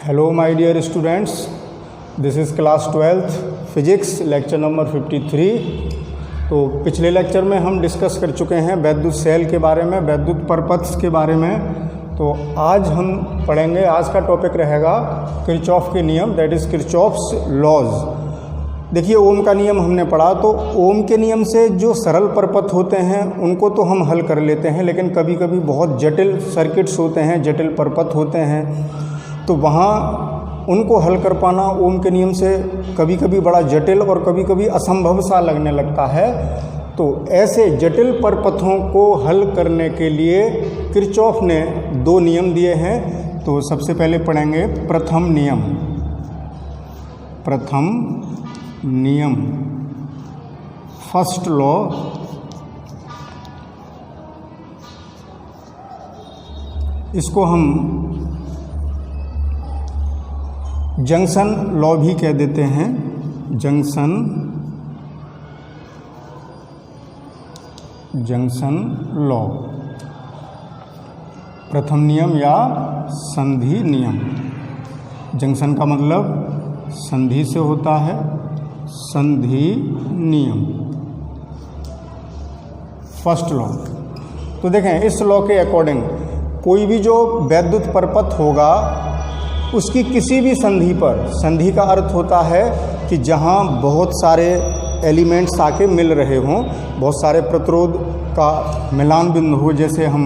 Hello my dear students, this is class 12th physics lecture number 53। तो पिछले lecture में हम डिस्कस कर चुके हैं वैद्युत सेल के बारे में, वैद्युत परपथ्स के बारे में। तो आज हम पढ़ेंगे, आज का टॉपिक रहेगा किरचॉफ के नियम, दैट इज़ किरचॉफ्स लॉज। देखिए, ओम का नियम हमने पढ़ा, तो ओम के नियम से जो सरल परपथ होते हैं उनको तो हम हल कर लेते हैं, लेकिन कभी कभी बहुत जटिल सर्किट्स होते हैं, जटिल परपथ होते हैं, तो वहाँ उनको हल कर पाना ओम के नियम से कभी कभी बड़ा जटिल और कभी कभी असंभव सा लगने लगता है। तो ऐसे जटिल परपथों को हल करने के लिए किरचॉफ ने दो नियम दिए हैं। तो सबसे पहले पढ़ेंगे प्रथम नियम। प्रथम नियम, फर्स्ट लॉ। इसको हम जंक्शन लॉ भी कह देते हैं, जंक्शन लॉ, प्रथम नियम या संधि नियम। जंक्शन का मतलब संधि से होता है, संधि नियम, फर्स्ट लॉ। तो देखें, इस लॉ के अकॉर्डिंग कोई भी जो वैद्युत परपथ होगा उसकी किसी भी संधि पर, संधि का अर्थ होता है कि जहाँ बहुत सारे एलिमेंट्स आके मिल रहे हों, बहुत सारे प्रतिरोध का मिलान बिंदु हो। जैसे हम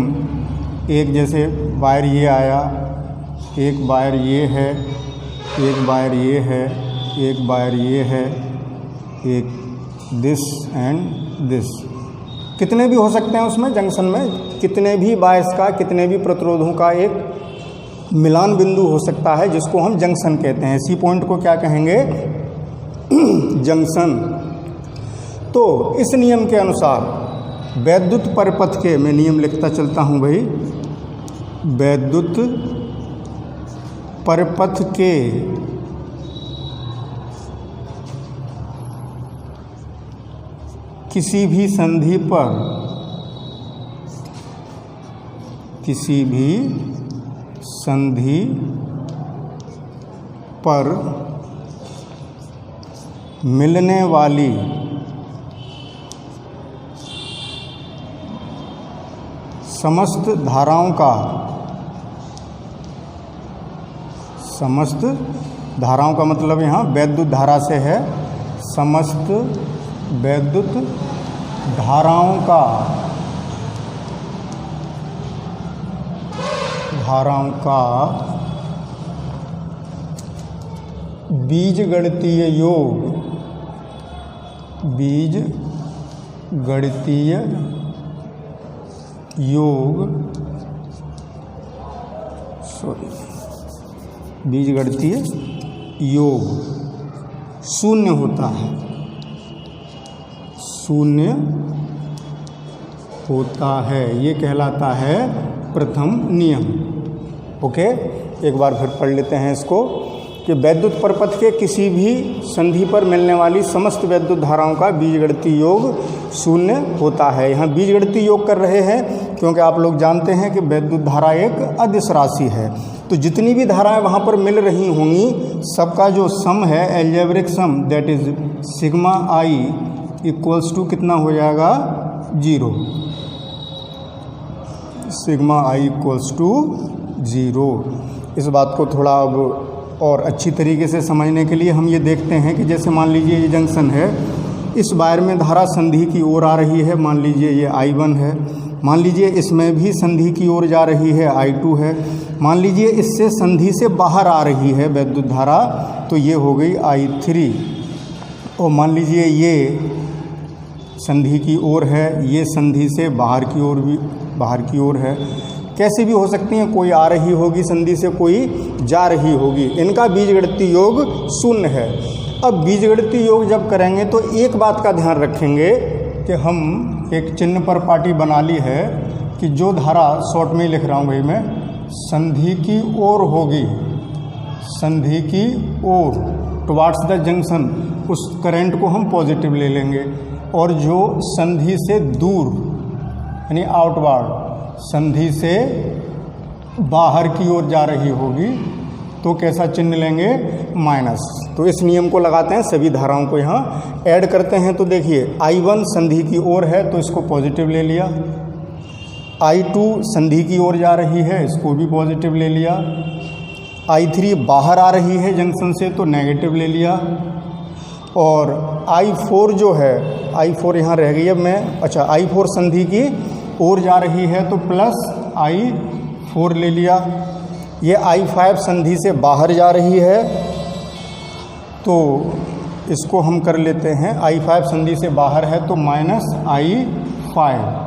एक, जैसे वायर ये आया, एक वायर ये है, एक वायर ये है, एक वायर ये है, एक दिस एंड दिस, कितने भी हो सकते हैं उसमें जंक्शन में, कितने भी वायर्स का, कितने भी प्रतिरोधों का एक मिलान बिंदु हो सकता है, जिसको हम जंक्शन कहते हैं। इसी पॉइंट को क्या कहेंगे? जंक्शन। तो इस नियम के अनुसार वैद्युत परपथ के, मैं नियम लिखता चलता हूँ भाई, वैद्युत परपथ के किसी भी संधि पर, किसी भी संधि पर मिलने वाली समस्त धाराओं का, समस्त धाराओं का मतलब यहाँ वैद्युत धारा से है, समस्त वैद्युत धाराओं का, बीजगणितीय योग, बीजगणितीय योग, बीजगणितीय योग शून्य होता है, शून्य होता है। ये कहलाता है प्रथम नियम। ओके, एक बार फिर पढ़ लेते हैं इसको कि वैद्युत परपथ के किसी भी संधि पर मिलने वाली समस्त वैद्युत धाराओं का बीजगणितीय योग शून्य होता है। यहाँ बीजगणितीय योग कर रहे हैं क्योंकि आप लोग जानते हैं कि वैद्युत धारा एक अदिश राशि है, तो जितनी भी धाराएं वहाँ पर मिल रही होंगी सबका जो सम है, algebraic sum, that is sigma I equals to कितना हो जाएगा? 0। Sigma I equals to 0। इस बात को थोड़ा अब और अच्छी तरीके से समझने के लिए हम ये देखते हैं कि जैसे मान लीजिए ये जंक्शन है, इस वायर में धारा संधि की ओर आ रही है, मान लीजिए ये I1 है, मान लीजिए इसमें भी संधि की ओर जा रही है, I2 है, मान लीजिए इससे संधि से बाहर आ रही है वैद्युत धारा, तो ये हो गई I3, और मान लीजिए ये संधि की ओर है, ये संधि से बाहर की ओर भी, बाहर की ओर है। कैसे भी हो सकती हैं, कोई आ रही होगी संधि से, कोई जा रही होगी, इनका बीजगणितीय योग शून्य है। अब बीजगणितीय योग जब करेंगे तो एक बात का ध्यान रखेंगे कि हम एक चिन्ह पर पाटी बना ली है कि जो धारा, शॉर्ट में ही लिख रहा हूँ भाई मैं, संधि की ओर होगी, संधि की ओर टुवार्ड्स द जंक्शन, उस करंट को हम पॉजिटिव ले लेंगे, और जो संधि से दूर यानी आउटवर्ड, संधि से बाहर की ओर जा रही होगी तो कैसा चिन्ह लेंगे, माइनस। तो इस नियम को लगाते हैं, सभी धाराओं को यहाँ ऐड करते हैं। तो देखिए I1 संधि की ओर है तो इसको पॉजिटिव ले लिया, I2 संधि की ओर जा रही है, इसको भी पॉजिटिव ले लिया, I3 बाहर आ रही है जंक्शन से तो नेगेटिव ले लिया, और I4 जो है, I4 यहाँ रह गई। अब मैं अच्छा I4 संधि की ओर जा रही है तो प्लस I4 ले लिया। ये I5 संधि से बाहर जा रही है तो इसको हम कर लेते हैं, I5 संधि से बाहर है तो माइनस I5।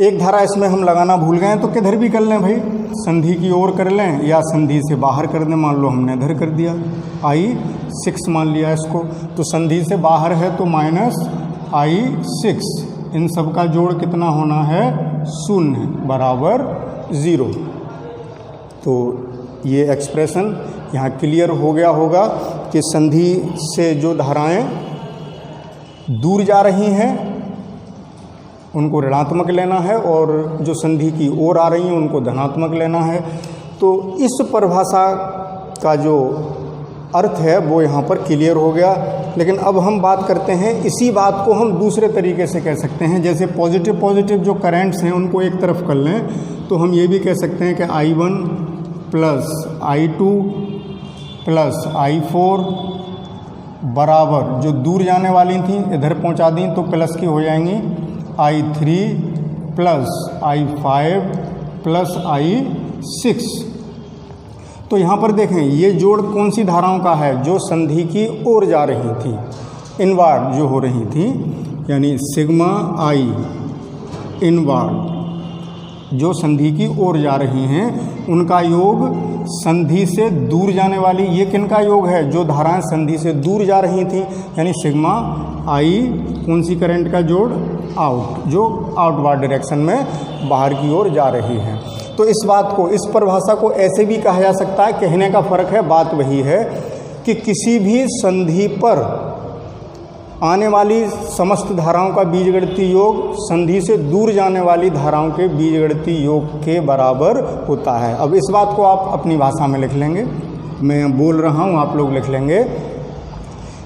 एक धारा इसमें हम लगाना भूल गए हैं तो किधर भी कर लें भाई, संधि की ओर कर लें या संधि से बाहर कर दें। मान लो हमने इधर कर दिया, I6 मान लिया इसको, तो संधि से बाहर है तो माइनस I6। इन सब का जोड़ कितना होना है, 0 बराबर 0। तो ये एक्सप्रेशन यहाँ क्लियर हो गया होगा कि संधि से जो धाराएं दूर जा रही हैं उनको ऋणात्मक लेना है और जो संधि की ओर आ रही हैं उनको धनात्मक लेना है। तो इस परिभाषा का जो अर्थ है वो यहाँ पर क्लियर हो गया। लेकिन अब हम बात करते हैं, इसी बात को हम दूसरे तरीके से कह सकते हैं। जैसे पॉजिटिव जो करंट्स हैं उनको एक तरफ कर लें तो हम ये भी कह सकते हैं कि I1 plus I2 plus I4 बराबर, जो दूर जाने वाली थी इधर पहुंचा दी तो प्लस की हो जाएंगी, I3 plus I5 plus I6। तो यहाँ पर देखें ये जोड़ कौन सी धाराओं का है, जो संधि की ओर जा रही थी, इनवार्ड जो हो रही थी, यानी सिग्मा I इनवार्ड जो संधि की ओर जा रही हैं उनका योग संधि से दूर जाने वाली, ये किनका योग है, जो धाराएं संधि से दूर जा रही थी, यानी सिग्मा I कौन सी करंट का जोड़, आउट, जो आउटवर्ड डायरेक्शन में बाहर की ओर जा रही है। तो इस बात को, इस परिभाषा को ऐसे भी कहा जा सकता है, कहने का फ़र्क है, बात वही है कि किसी भी संधि पर आने वाली समस्त धाराओं का बीजगणितीय योग संधि से दूर जाने वाली धाराओं के बीजगणितीय योग के बराबर होता है। अब इस बात को आप अपनी भाषा में लिख लेंगे, मैं बोल रहा हूँ आप लोग लिख लेंगे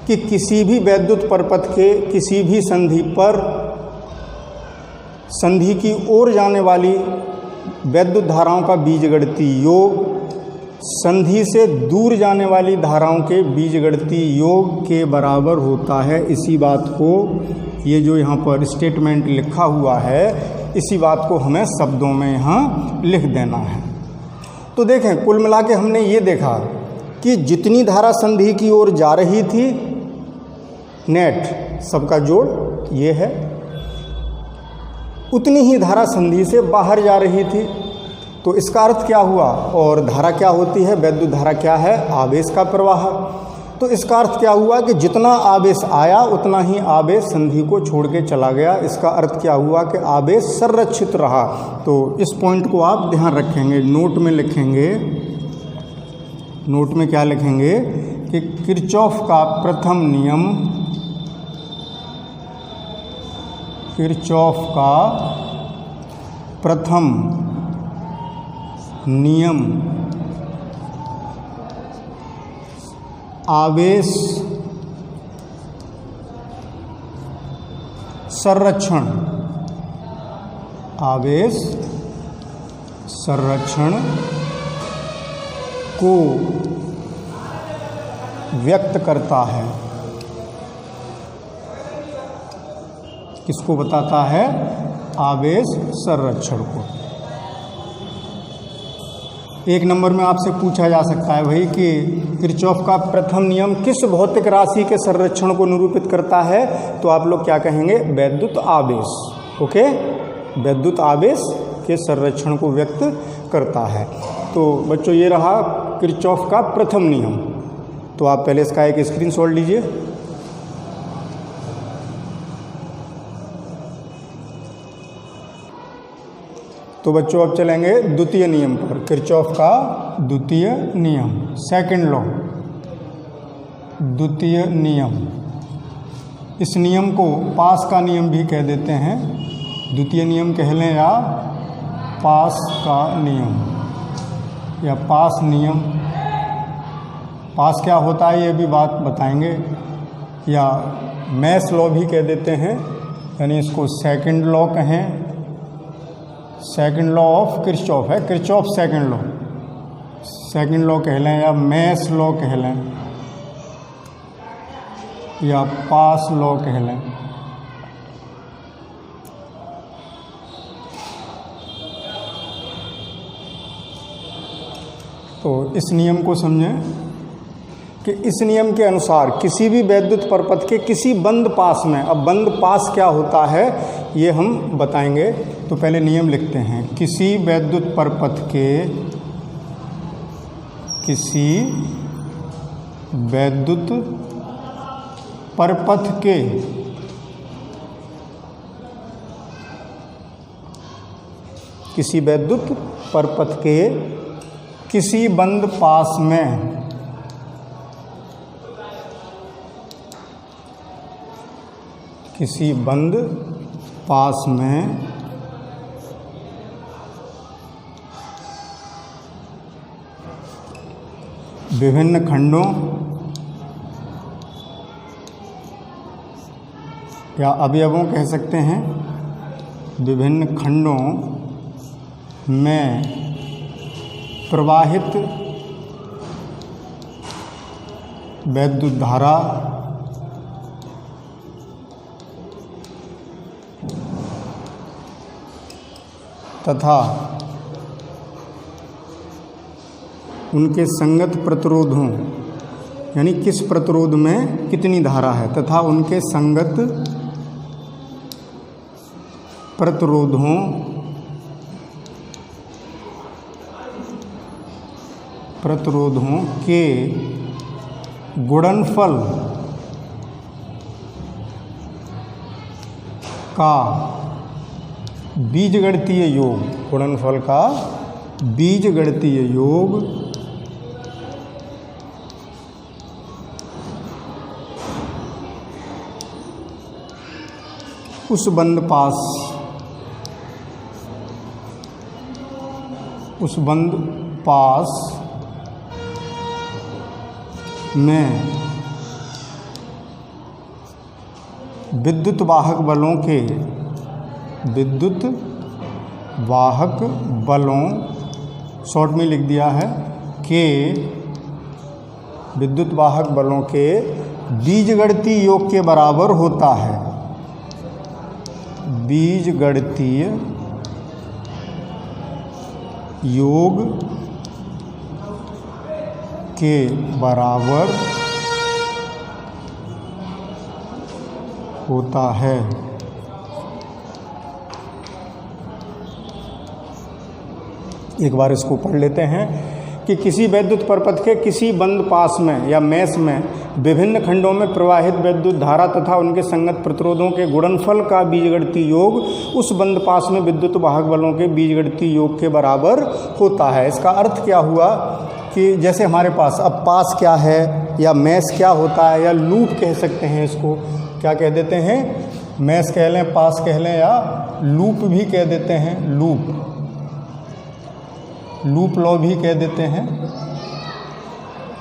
कि किसी भी वैद्युत परपथ के किसी भी संधि पर संधि की ओर जाने वाली वैद्युत धाराओं का बीजगणितीय योग संधि से दूर जाने वाली धाराओं के बीजगणितीय योग के बराबर होता है। इसी बात को, ये जो यहाँ पर स्टेटमेंट लिखा हुआ है, इसी बात को हमें शब्दों में यहाँ लिख देना है। तो देखें, कुल मिला के हमने ये देखा कि जितनी धारा संधि की ओर जा रही थी, नेट सबका जोड़ ये है, उतनी ही धारा संधि से बाहर जा रही थी। तो इसका अर्थ क्या हुआ, और धारा क्या होती है, वैद्युत धारा क्या है, आवेश का प्रवाह। तो इसका अर्थ क्या हुआ कि जितना आवेश आया उतना ही आवेश संधि को छोड़ के चला गया। इसका अर्थ क्या हुआ कि आवेश संरक्षित रहा। तो इस पॉइंट को आप ध्यान रखेंगे, नोट में लिखेंगे, नोट में क्या लिखेंगे कि किरचॉफ का प्रथम नियम, किरचॉफ का प्रथम नियम आवेश संरक्षण, आवेश संरक्षण को व्यक्त करता है। किसको बताता है, आवेश संरक्षण को। एक नंबर में आपसे पूछा जा सकता है भाई कि किरचॉफ का प्रथम नियम किस भौतिक राशि के संरक्षण को निरूपित करता है, तो आप लोग क्या कहेंगे, वैद्युत आवेश। ओके, वैद्युत आवेश के संरक्षण को व्यक्त करता है। तो बच्चों ये रहा किरचॉफ का प्रथम नियम। तो आप पहले इसका एक स्क्रीनशॉट लीजिए। तो बच्चों अब चलेंगे द्वितीय नियम पर, किरचॉफ का द्वितीय नियम, सेकंड लॉ, द्वितीय नियम। इस नियम को पास का नियम भी कह देते हैं, द्वितीय नियम कह लें या पास का नियम। या पास नियम, पास क्या होता है ये भी बात बताएंगे, या मैस लॉ भी कह देते हैं, यानी इसको सेकंड लॉ कहें, सेकंड लॉ ऑफ किरचॉफ है, किरचॉफ सेकंड लॉ कह लें, या मैस लॉ कह लें, या पास लॉ कह लें। तो इस नियम को समझें कि इस नियम के अनुसार किसी भी वैद्युत परपथ के किसी बंद पास में, अब बंद पास क्या होता है ये हम बताएंगे, तो पहले नियम लिखते हैं। किसी वैद्युत परपथ के किसी वैद्युत परपथ के किसी वैद्युत परपथ के किसी बंद पास में किसी बंद पास में विभिन्न खंडों या अवयवों कह सकते हैं, विभिन्न खंडों में प्रवाहित वैद्युत धारा तथा उनके संगत प्रतिरोधों, यानी किस प्रतिरोध में कितनी धारा है, तथा उनके संगत प्रतिरोधों के गुणनफल का बीजगणितीय योग, गुणनफल का बीजगणितीय योग उस बंद पास में विद्युत वाहक बलों शॉर्ट में लिख दिया है के विद्युत वाहक बलों के बीजगणितीय योग के बराबर होता है, बीजगणितीय योग के बराबर होता है। एक बार इसको पढ़ लेते हैं कि किसी वैद्युत परपथ के किसी बंद पास में या मैस में विभिन्न खंडों में प्रवाहित वैद्युत धारा तथा उनके संगत प्रतिरोधों के गुणनफल का बीजगणितीय योग उस बंद पास में विद्युत वाहक बलों के बीजगणितीय योग के बराबर होता है। इसका अर्थ क्या हुआ कि जैसे हमारे पास अब पास क्या है या मैस क्या होता है, या लूप कह सकते हैं, इसको क्या कह देते हैं, मैस कह लें, पास कह लें, या लूप भी कह देते हैं, लूप लॉ भी कह देते हैं,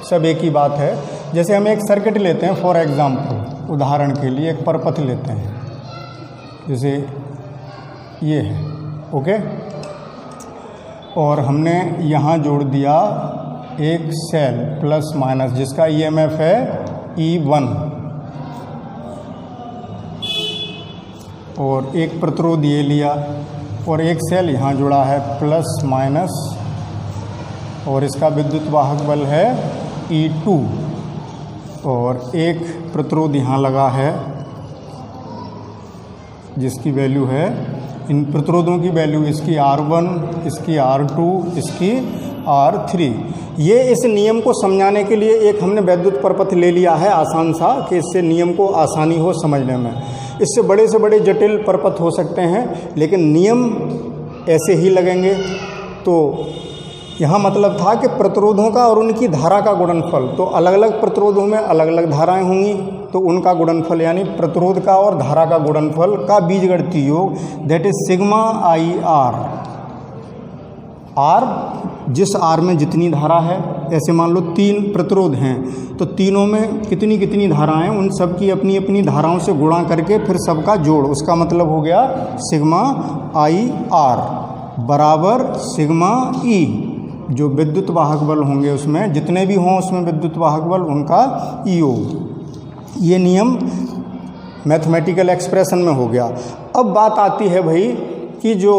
सब एक ही बात है। जैसे हम एक सर्किट लेते हैं, फॉर एग्जांपल उदाहरण के लिए एक परपथ लेते हैं, जैसे ये है, ओके, और हमने यहाँ जोड़ दिया एक सेल प्लस माइनस जिसका ईएमएफ है E1, और एक प्रतिरोध ये लिया, और एक सेल यहाँ जुड़ा है प्लस माइनस, और इसका विद्युत वाहक बल है E2, और एक प्रतिरोध यहाँ लगा है जिसकी वैल्यू है, इन प्रतिरोधों की वैल्यू इसकी R1, इसकी R2, इसकी R3। ये इस नियम को समझाने के लिए एक हमने वैद्युत परपथ ले लिया है आसान सा, कि इससे नियम को आसानी हो समझने में। इससे बड़े से बड़े जटिल परपथ हो सकते हैं, लेकिन नियम ऐसे ही लगेंगे। तो यहाँ मतलब था कि प्रतिरोधों का और उनकी धारा का गुणनफल, तो अलग अलग प्रतिरोधों में अलग अलग धाराएं होंगी, तो उनका गुणनफल यानी प्रतिरोध का और धारा का गुणनफल का बीजगणितीय योग, that is sigma IR। R, जिस आर में जितनी धारा है, ऐसे मान लो 3 प्रतिरोध हैं तो तीनों में कितनी कितनी धाराएं, उन सब की अपनी अपनी धाराओं से गुणा करके फिर सबका जोड़, उसका मतलब हो गया सिग्मा आई आर बराबर सिग्मा ई। जो विद्युत वाहक बल होंगे उसमें जितने भी हों उसमें विद्युत वाहक बल उनका ईओ। ये नियम मैथमेटिकल एक्सप्रेशन में हो गया। अब बात आती है भाई कि जो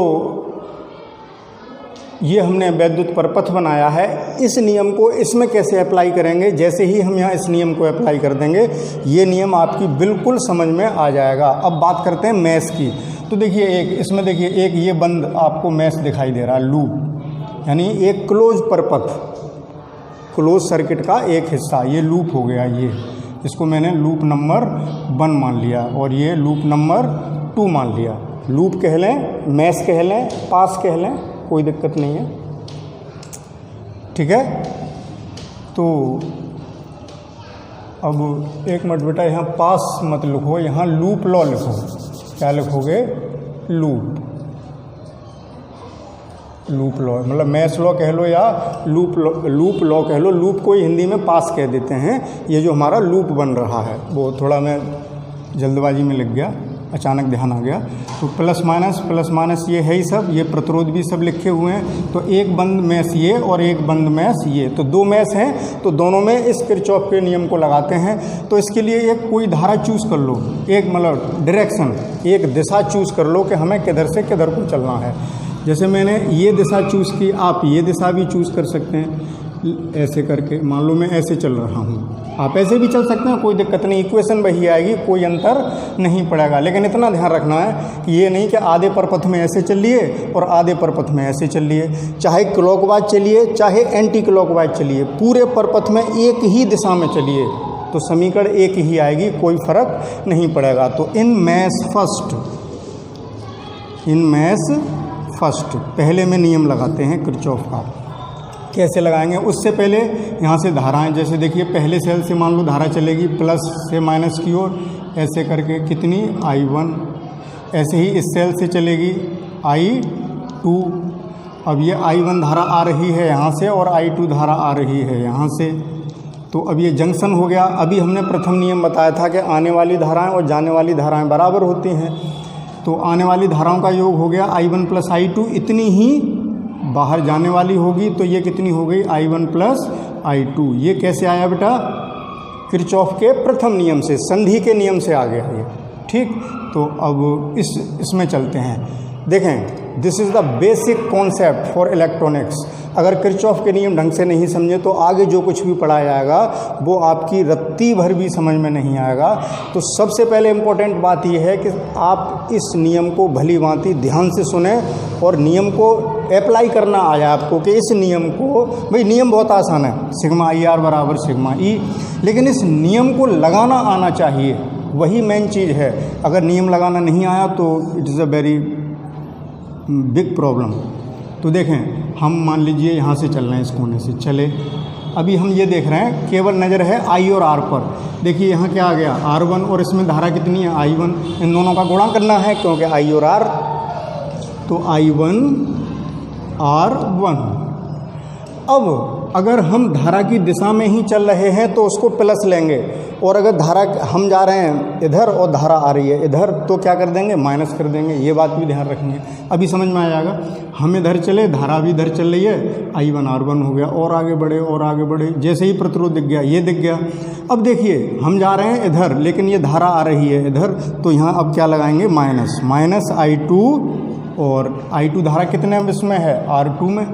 ये हमने वैद्युत परपथ बनाया है, इस नियम को इसमें कैसे अप्लाई करेंगे। जैसे ही हम यहाँ इस नियम को अप्लाई कर देंगे ये नियम आपकी बिल्कुल समझ में आ जाएगा। अब बात करते हैं मैश की। तो देखिए इसमें देखिए एक ये बंद आपको मैश दिखाई दे रहा है, लूप, यानी एक क्लोज परपथ, क्लोज सर्किट का एक हिस्सा, ये लूप हो गया। ये इसको मैंने लूप नंबर 1 मान लिया और ये लूप नंबर 2 मान लिया। लूप कह लें, मैश कह लें, पास कह लें, कोई दिक्कत नहीं है, ठीक है। तो अब एक मिनट बेटा, यहाँ पास मत लिखो, यहाँ लूप लॉ लिखो। क्या लिखोगे? लूप लॉ, मतलब मैश लॉ कह लो या लूप लॉ कह लो। लूप को हिंदी में पास कह देते हैं। ये जो हमारा लूप बन रहा है, वो थोड़ा मैं जल्दबाजी में लिख गया, अचानक ध्यान आ गया। तो प्लस माइनस ये है ही सब, ये प्रतिरोध भी सब लिखे हुए हैं। तो एक बंद मैश ये और एक बंद मैश ये, तो 2 मैश हैं, तो दोनों में इस किरचॉफ के नियम को लगाते हैं। तो इसके लिए एक कोई धारा चूज़ कर लो, एक मतलब डायरेक्शन, एक दिशा चूज़ कर लो कि हमें किधर से किधर को चलना है। जैसे मैंने ये दिशा चूज़ की, आप ये दिशा भी चूज़ कर सकते हैं। ऐसे करके मान लो मैं ऐसे चल रहा हूँ, आप ऐसे भी चल सकते हैं, कोई दिक्कत नहीं, इक्वेशन वही आएगी, कोई अंतर नहीं पड़ेगा। लेकिन इतना ध्यान रखना है कि ये नहीं कि आधे परपथ में ऐसे चलिए और आधे परपथ में ऐसे चलिए, चाहे क्लॉकवाइज चलिए चाहे एंटी क्लॉकवाइज चलिए, पूरे परपथ में एक ही दिशा में चलिए तो समीकरण एक ही आएगी, कोई फर्क नहीं पड़ेगा। तो इन मैश फर्स्ट पहले में नियम लगाते हैं किरचॉफ का। कैसे लगाएंगे? उससे पहले यहाँ से धाराएं, जैसे देखिए पहले सेल से मान लो धारा चलेगी प्लस से माइनस की ओर, ऐसे करके कितनी I1, ऐसे ही इस सेल से चलेगी I2। अब ये I1 धारा आ रही है यहाँ से और I2 धारा आ रही है यहाँ से, तो अब ये जंक्शन हो गया। अभी हमने प्रथम नियम बताया था कि आने वाली धाराएं और जाने वाली धाराएं बराबर होती हैं। तो आने वाली धाराओं का योग हो गया I1 प्लस I2, इतनी ही बाहर जाने वाली होगी, तो ये कितनी हो गई? I1 plus I2। ये कैसे आया बेटा? किरचॉफ के प्रथम नियम से, संधि के नियम से आ गया ये, ठीक। तो अब इसमें चलते हैं। देखें, this is the basic concept for electronics. अगर किरचॉफ के नियम ढंग से नहीं समझे तो आगे जो कुछ भी पढ़ाया जाएगा वो आपकी रत्ती भर भी समझ में नहीं आएगा। तो सबसे पहले इम्पोर्टेंट बात यह है कि आप इस नियम को भली भांति ध्यान से सुने और नियम को अप्लाई करना आ जाए आपको कि इस नियम को, भाई नियम बहुत आसान है, सिग्मा आई आर बराबर सिग्मा ई, लेकिन इस नियम को लगाना आना चाहिए, वही मेन चीज़ है। अगर नियम लगाना नहीं आया तो it is a very big problem. तो देखें, हम मान लीजिए यहाँ से चल रहे हैं, इस कोने से चले, अभी हम ये देख रहे हैं, केवल नज़र है I और R पर। देखिए यहाँ क्या आ गया? R1 और इसमें धारा कितनी है? I1। इन दोनों का गुणा करना है क्योंकि I और R, तो I1 R1। अब अगर हम धारा की दिशा में ही चल रहे हैं तो उसको प्लस लेंगे, और अगर धारा हम जा रहे हैं इधर और धारा आ रही है इधर तो क्या कर देंगे? माइनस कर देंगे। ये बात भी ध्यान रखेंगे, अभी समझ में आ जाएगा। हम इधर चले, धारा भी इधर चल रही है, I1 R1 हो गया, और आगे बढ़े और आगे बढ़े, जैसे ही प्रतिरोध दिख गया, ये दिख गया। अब देखिए हम जा रहे हैं इधर, लेकिन ये धारा आ रही है इधर, तो यहाँ अब क्या लगाएंगे? माइनस I2, और I2 धारा कितने में इसमें है? R2 में,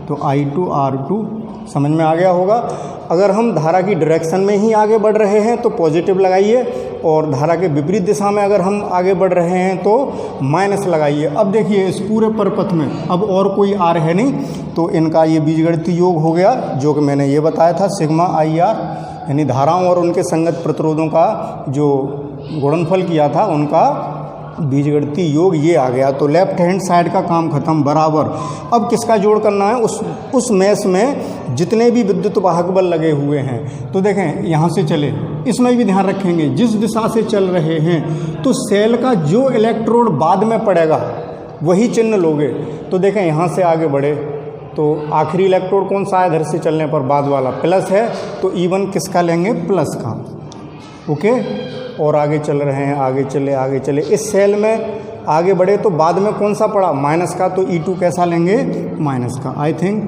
तो I2 R2 समझ में आ गया होगा। अगर हम धारा की डायरेक्शन में ही आगे बढ़ रहे हैं तो पॉजिटिव लगाइए, और धारा के विपरीत दिशा में अगर हम आगे बढ़ रहे हैं तो माइनस लगाइए। अब देखिए इस पूरे परपथ में अब और कोई आर है नहीं, तो इनका ये बीजगणितीय योग हो गया, जो कि मैंने ये बताया था, सिग्मा आई आर, यानी धाराओं और उनके संगत प्रतिरोधों का जो गुणनफल किया था उनका बीजगणितीय योग ये आ गया। तो लेफ्ट हैंड साइड का काम खत्म, बराबर। अब किसका जोड़ करना है? उस मैश में जितने भी विद्युत वाहक बल लगे हुए हैं। तो देखें यहाँ से चले, इसमें भी ध्यान रखेंगे, जिस दिशा से चल रहे हैं तो सेल का जो इलेक्ट्रोड बाद में पड़ेगा वही चिन्ह लोगे। तो देखें यहाँ से आगे बढ़े तो आखिरी इलेक्ट्रोड कौन सा है इधर से चलने पर, बाद वाला प्लस है, तो E1 किसका लेंगे, प्लस का। ओके, और आगे चल रहे हैं, आगे चले इस सेल में आगे बढ़े तो बाद में कौन सा पड़ा, माइनस का, तो E2 कैसा लेंगे, माइनस का। आई थिंक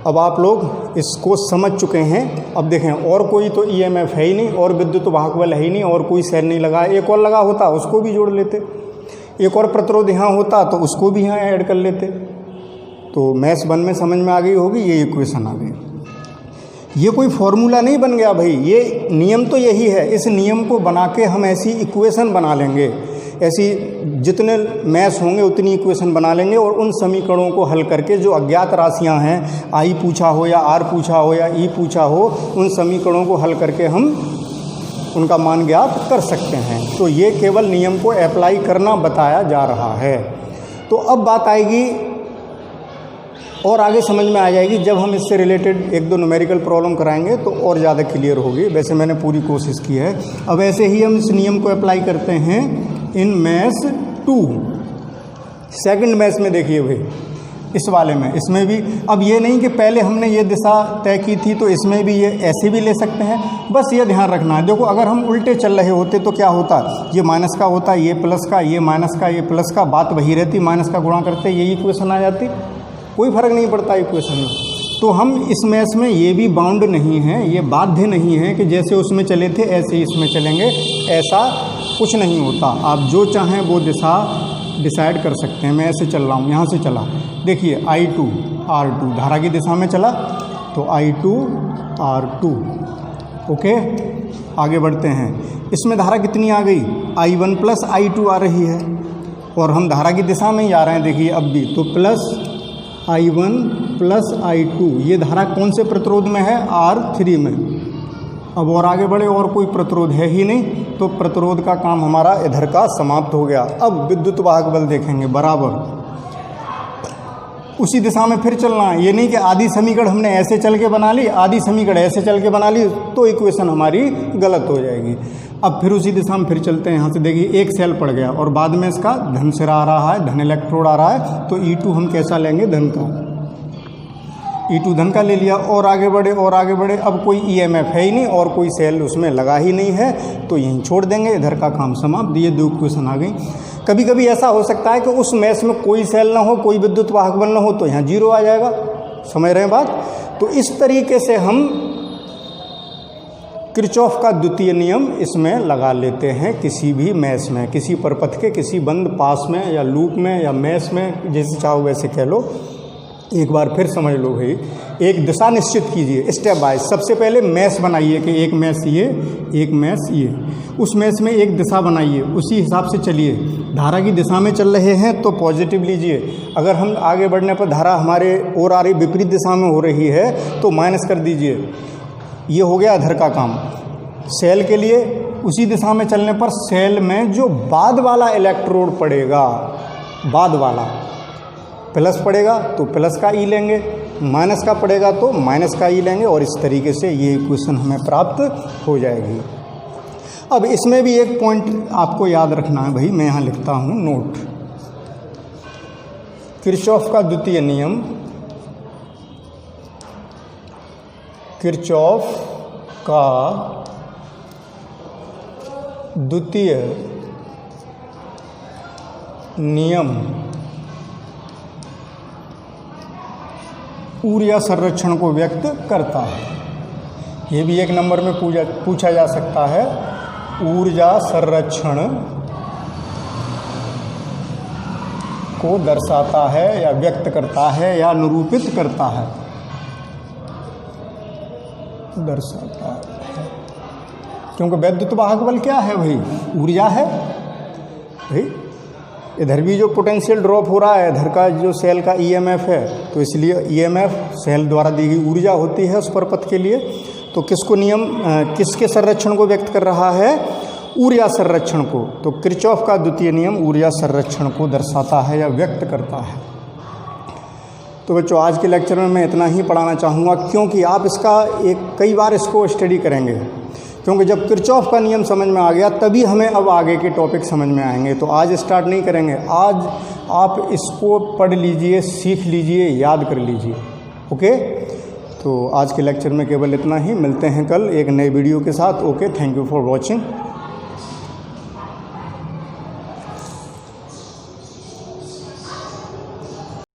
अब आप लोग इसको समझ चुके हैं। अब देखें, और कोई तो EMF है ही नहीं, और विद्युत वाहक बल है ही नहीं, और कोई सेल नहीं लगा। एक और लगा होता उसको भी जोड़ लेते, एक और प्रतिरोध यहाँ होता तो उसको भी यहाँ ऐड कर लेते। तो मैथ्स 1 में समझ में आ गई होगी, ये इक्वेशन आ गई। ये कोई फॉर्मूला नहीं बन गया भाई, ये नियम तो यही है। इस नियम को बना के हम ऐसी इक्वेशन बना लेंगे, ऐसी जितने मैथ्स होंगे उतनी इक्वेशन बना लेंगे, और उन समीकरणों को हल करके जो अज्ञात राशियां हैं, आई पूछा हो या आर पूछा हो या ई पूछा हो, उन समीकरणों को हल करके हम उनका मान ज्ञात कर सकते हैं। तो ये केवल नियम को अप्लाई करना बताया जा रहा है। तो अब बात आएगी और आगे समझ में आ जाएगी, जब हम इससे रिलेटेड 1-2 न्यूमेरिकल प्रॉब्लम कराएंगे तो और ज़्यादा क्लियर होगी। वैसे मैंने पूरी कोशिश की है। अब ऐसे ही हम इस नियम को अप्लाई करते हैं इन मैथ्स 2। सेकंड मैथ्स में देखिए भाई, इस वाले में, इसमें भी अब ये नहीं कि पहले हमने ये दिशा तय की थी तो इसमें भी ये ऐसे भी ले सकते हैं। बस ये ध्यान रखना है। देखो, अगर हम उल्टे चल रहे होते तो क्या होता, ये माइनस का होता, ये प्लस का, ये माइनस का, ये प्लस का, बात वही रहती, माइनस का गुणा करते यही इक्वेशन आ जाती, कोई फर्क नहीं पड़ता इक्वेशन में। तो हम इस मैथ्स में ये भी बाउंड नहीं है, ये बाध्य नहीं है कि जैसे उसमें चले थे ऐसे ही इसमें चलेंगे, ऐसा कुछ नहीं होता। आप जो चाहें वो दिशा डिसाइड कर सकते हैं। मैं ऐसे चल रहा हूँ, यहाँ से चला, देखिए I2 R2 धारा की दिशा में चला तो I2 R2। ओके, आगे बढ़ते हैं। इसमें धारा कितनी आ गई, I1 प्लस I2 आ रही है, और हम धारा की दिशा में ही आ रहे हैं। देखिए अब भी तो प्लस I1 प्लस I2, ये धारा कौन से प्रतिरोध में है, R3 में। अब और आगे बढ़े, और कोई प्रतिरोध है ही नहीं, तो प्रतिरोध का काम हमारा इधर का समाप्त हो गया। अब विद्युत वाहक बल देखेंगे, बराबर उसी दिशा में फिर चलना है। ये नहीं कि आधी समीकरण हमने ऐसे चल के बना ली, आधी समीकरण ऐसे चल के बना ली, तो इक्वेशन हमारी गलत हो जाएगी। अब फिर उसी दिशा में फिर चलते हैं। यहाँ से देखिए एक सेल पड़ गया और बाद में इसका धन सिरा आ रहा है, धन इलेक्ट्रोड आ रहा है, तो E2 हम कैसा लेंगे, धन का। E2 धन का ले लिया, और आगे बढ़े और आगे बढ़े। अब कोई EMF है ही नहीं और कोई सेल उसमें लगा ही नहीं है, तो यहीं छोड़ देंगे, इधर का काम समाप्त। ये 2 इक्वेशन आ गई। कभी कभी ऐसा हो सकता है कि उस मैथ में कोई सेल ना हो, कोई विद्युत वाहक बल ना हो, तो यहाँ 0 आ जाएगा। समझ रहे हैं बात। तो इस तरीके से हम किरचॉफ का द्वितीय नियम इसमें लगा लेते हैं, किसी भी मैथ में, किसी परपथ के किसी बंद पास में या लूप में या मैथ में, जैसे चाहो वैसे कह लो। एक बार फिर समझ लो भाई, एक दिशा निश्चित कीजिए स्टेप बाय। सबसे पहले मैथ बनाइए कि एक मैथ ये, एक मैथ ये, उस मैथ में एक दिशा बनाइए, उसी हिसाब से चलिए। धारा की दिशा में चल रहे हैं तो पॉजिटिव लीजिए। अगर हम आगे बढ़ने पर धारा हमारे और आ रही विपरीत दिशा में हो रही है तो माइनस कर दीजिए। ये हो गया इधर का काम। सेल के लिए उसी दिशा में चलने पर सेल में जो बाद वाला इलेक्ट्रोड पड़ेगा, बाद वाला प्लस पड़ेगा तो प्लस का ई लेंगे, माइनस का पड़ेगा तो माइनस का ई लेंगे, और इस तरीके से ये इक्वेशन हमें प्राप्त हो जाएगी। अब इसमें भी एक पॉइंट आपको याद रखना है भाई, मैं यहाँ लिखता हूँ नोट। किरचॉफ का द्वितीय नियम, किरचॉफ का द्वितीय नियम ऊर्जा संरक्षण को व्यक्त करता है। ये भी एक नंबर में पूछा जा सकता है। ऊर्जा संरक्षण को दर्शाता है या व्यक्त करता है या निरूपित करता है, दर्शाता है। क्योंकि वैद्युत वाहक बल क्या है भाई, ऊर्जा है भाई। इधर भी जो पोटेंशियल ड्रॉप हो रहा है, इधर का जो सेल का EMF है, तो इसलिए EMF सेल द्वारा दी गई ऊर्जा होती है उस परपथ के लिए। तो किसको नियम, किसके संरक्षण को व्यक्त कर रहा है, ऊर्जा संरक्षण को। तो किरचॉफ का द्वितीय नियम ऊर्जा संरक्षण को दर्शाता है या व्यक्त करता है। तो बच्चों आज के लेक्चर में मैं इतना ही पढ़ाना चाहूँगा, क्योंकि आप इसका कई बार इसको स्टडी करेंगे, क्योंकि जब किरचॉफ का नियम समझ में आ गया तभी हमें अब आगे के टॉपिक समझ में आएंगे। तो आज स्टार्ट नहीं करेंगे। आज आप इसको पढ़ लीजिए, सीख लीजिए, याद कर लीजिए। ओके, तो आज के लेक्चर में केवल इतना ही। मिलते हैं कल एक नए वीडियो के साथ। Okay, thank you for watching.